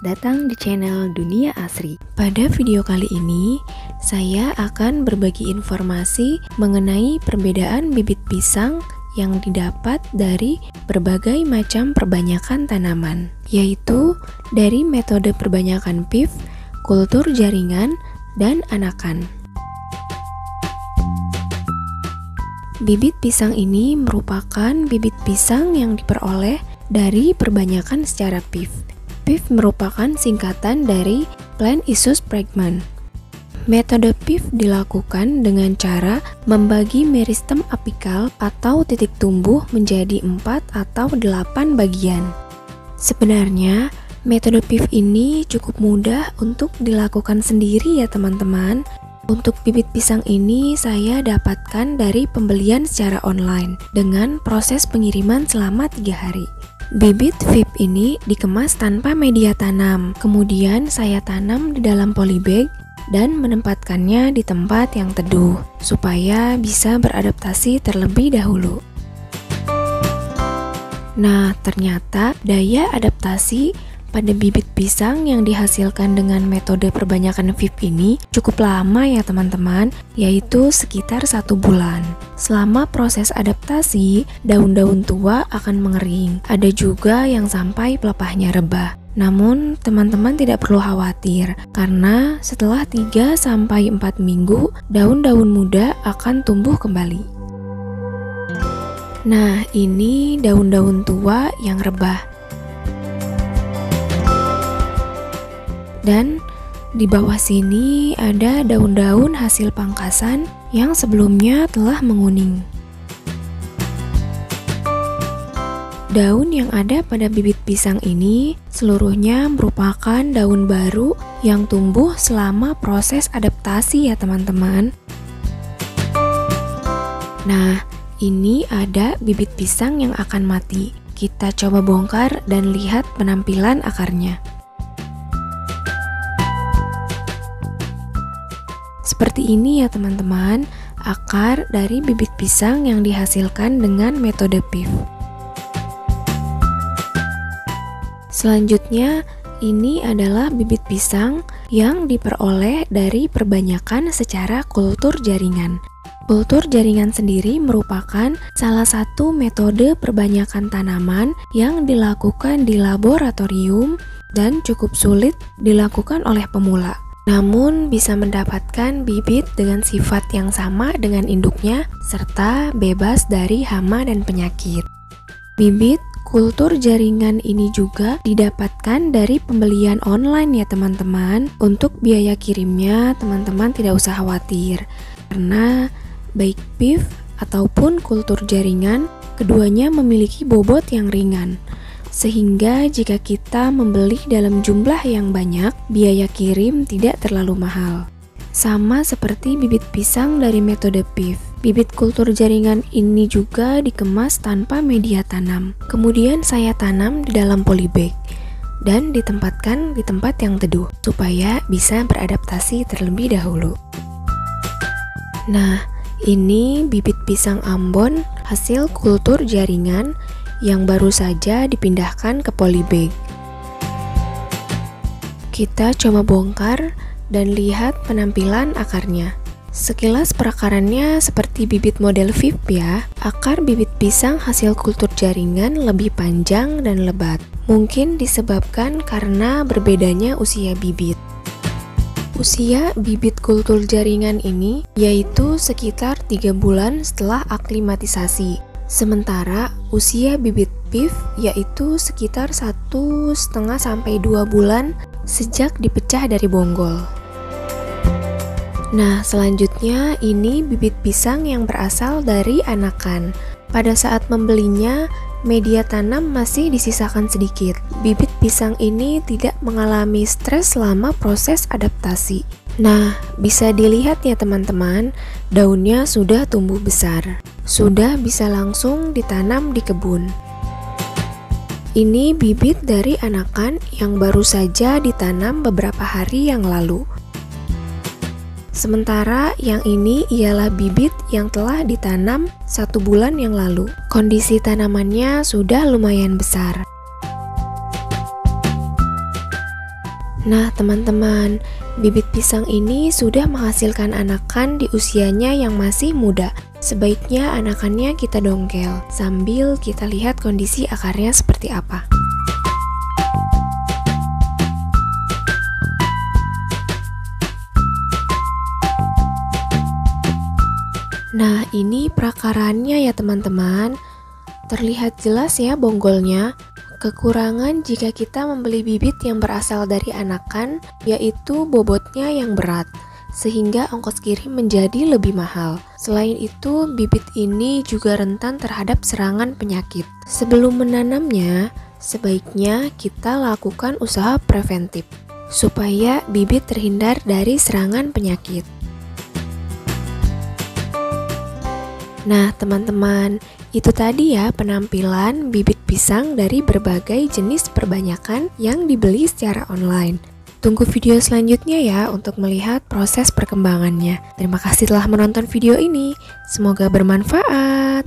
datang di channel Dunia Asri. Pada video kali ini, saya akan berbagi informasi mengenai perbedaan bibit pisang yang didapat dari berbagai macam perbanyakan tanaman, yaitu dari metode perbanyakan PIF, kultur jaringan, dan anakan. Bibit pisang ini merupakan bibit pisang yang diperoleh dari perbanyakan secara PIF. PIF merupakan singkatan dari Plant Issus Fragment. Metode PIF dilakukan dengan cara membagi meristem apikal atau titik tumbuh menjadi 4 atau 8 bagian. Sebenarnya, metode PIF ini cukup mudah untuk dilakukan sendiri ya teman-teman. Untuk bibit pisang ini saya dapatkan dari pembelian secara online dengan proses pengiriman selama 3 hari. Bibit PIF ini dikemas tanpa media tanam, kemudian saya tanam di dalam polybag dan menempatkannya di tempat yang teduh supaya bisa beradaptasi terlebih dahulu. Nah, ternyata daya adaptasi pada bibit pisang yang dihasilkan dengan metode perbanyakan PIF ini cukup lama ya teman-teman, yaitu sekitar 1 bulan. Selama proses adaptasi, daun-daun tua akan mengering. Ada juga yang sampai pelepahnya rebah. Namun, teman-teman tidak perlu khawatir, karena setelah 3-4 minggu, daun-daun muda akan tumbuh kembali. Nah, ini daun-daun tua yang rebah. Dan di bawah sini ada daun-daun hasil pangkasan yang sebelumnya telah menguning. Daun yang ada pada bibit pisang ini seluruhnya merupakan daun baru yang tumbuh selama proses adaptasi ya teman-teman. Nah, ini ada bibit pisang yang akan mati. Kita coba bongkar dan lihat penampilan akarnya. Seperti ini ya teman-teman, akar dari bibit pisang yang dihasilkan dengan metode PIF. Selanjutnya, ini adalah bibit pisang yang diperoleh dari perbanyakan secara kultur jaringan. Kultur jaringan sendiri merupakan salah satu metode perbanyakan tanaman yang dilakukan di laboratorium dan cukup sulit dilakukan oleh pemula. Namun bisa mendapatkan bibit dengan sifat yang sama dengan induknya serta bebas dari hama dan penyakit. Bibit kultur jaringan ini juga didapatkan dari pembelian online ya teman-teman. Untuk biaya kirimnya teman-teman tidak usah khawatir, karena baik PIF ataupun kultur jaringan keduanya memiliki bobot yang ringan. Sehingga jika kita membeli dalam jumlah yang banyak, biaya kirim tidak terlalu mahal. Sama seperti bibit pisang dari metode PIF, bibit kultur jaringan ini juga dikemas tanpa media tanam. Kemudian saya tanam di dalam polybag dan ditempatkan di tempat yang teduh supaya bisa beradaptasi terlebih dahulu. Nah, ini bibit pisang Ambon hasil kultur jaringan yang baru saja dipindahkan ke polybag. Kita coba bongkar dan lihat penampilan akarnya. Sekilas perakarannya seperti bibit model PIF ya. Akar bibit pisang hasil kultur jaringan lebih panjang dan lebat. Mungkin disebabkan karena berbedanya usia bibit. Usia bibit kultur jaringan ini yaitu sekitar 3 bulan setelah aklimatisasi. Sementara usia bibit PIF yaitu sekitar 1,5-2 bulan sejak dipecah dari bonggol. Nah, selanjutnya ini bibit pisang yang berasal dari anakan. Pada saat membelinya, media tanam masih disisakan sedikit. Bibit pisang ini tidak mengalami stres selama proses adaptasi. Nah, bisa dilihat ya teman-teman, daunnya sudah tumbuh besar. Sudah bisa langsung ditanam di kebun. Ini bibit dari anakan yang baru saja ditanam beberapa hari yang lalu. Sementara yang ini ialah bibit yang telah ditanam 1 bulan yang lalu. Kondisi tanamannya sudah lumayan besar. Nah teman-teman, bibit pisang ini sudah menghasilkan anakan di usianya yang masih muda. Sebaiknya anakannya kita dongkel, sambil kita lihat kondisi akarnya seperti apa. Nah ini perakarannya ya teman-teman. Terlihat jelas ya bonggolnya. Kekurangan jika kita membeli bibit yang berasal dari anakan, yaitu bobotnya yang berat, sehingga ongkos kirim menjadi lebih mahal. Selain itu, bibit ini juga rentan terhadap serangan penyakit. Sebelum menanamnya, sebaiknya kita lakukan usaha preventif, supaya bibit terhindar dari serangan penyakit. Nah teman-teman, itu tadi ya penampilan bibit pisang dari berbagai jenis perbanyakan yang dibeli secara online. Tunggu video selanjutnya ya untuk melihat proses perkembangannya. Terima kasih telah menonton video ini, semoga bermanfaat.